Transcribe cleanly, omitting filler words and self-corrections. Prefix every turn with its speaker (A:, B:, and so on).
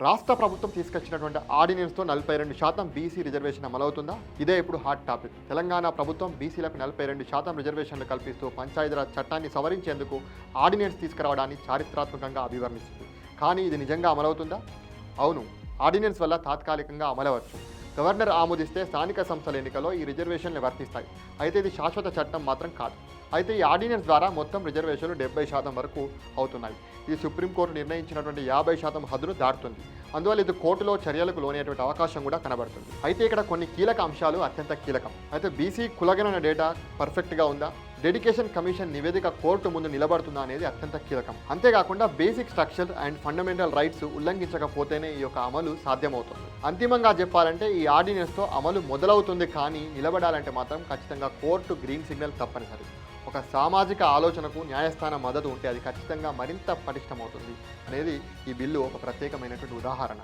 A: రాష్ట్ర ప్రభుత్వం తీసుకొచ్చినటువంటి ఆర్డినెన్స్తో 42% బీసీ రిజర్వేషన్ అమలవుతుందా? ఇదే ఇప్పుడు హాట్ టాపిక్. తెలంగాణ ప్రభుత్వం బీసీలకు 42% రిజర్వేషన్లు కల్పిస్తూ పంచాయతీరాజ్ చట్టాన్ని సవరించేందుకు ఆర్డినెన్స్ తీసుకురావడాన్ని చారిత్రాత్మకంగా అభివర్ణిస్తుంది. కానీ ఇది నిజంగా అమలవుతుందా? అవును, ఆర్డినెన్స్ వల్ల తాత్కాలికంగా అమలవచ్చు. గవర్నర్ ఆమోదిస్తే స్థానిక సంస్థల ఎన్నికల్లో ఈ రిజర్వేషన్లు వర్తిస్తాయి. అయితే ఇది శాశ్వత చట్టం మాత్రం కాదు. అయితే ఈ ఆర్డినెన్స్ ద్వారా మొత్తం రిజర్వేషన్లు 70% వరకు అవుతున్నాయి. ఇది సుప్రీంకోర్టు నిర్ణయించినటువంటి 50% హద్దును దాటుతుంది. అందువల్ల ఇది కోర్టులో చర్యలకు లోనేటువంటి అవకాశం కూడా కనబడుతుంది. అయితే ఇక్కడ కొన్ని కీలక అంశాలు అత్యంత కీలకం. అయితే బీసీ కులగణన డేటా పర్ఫెక్ట్గా ఉందా, డెడికేషన్ కమిషన్ నివేదిక కోర్టు ముందు నిలబడుతుందా అనేది అత్యంత కీలకం. అంతేకాకుండా basic structure and fundamental rights ఉల్లంఘించకపోతేనే ఈ యొక్క అమలు సాధ్యమవుతుంది. అంతిమంగా చెప్పాలంటే ఈ ఆర్డినెన్స్తో అమలు మొదలవుతుంది, కానీ నిలబడాలంటే మాత్రం ఖచ్చితంగా కోర్టు గ్రీన్ సిగ్నల్ తప్పనిసరి. ఒక సామాజిక ఆలోచనకు న్యాయస్థాన మద్దతు ఉంటే అది ఖచ్చితంగా మరింత పటిష్టమవుతుంది అనేది ఈ బిల్లు ఒక ప్రత్యేకమైనటువంటి ఉదాహరణ.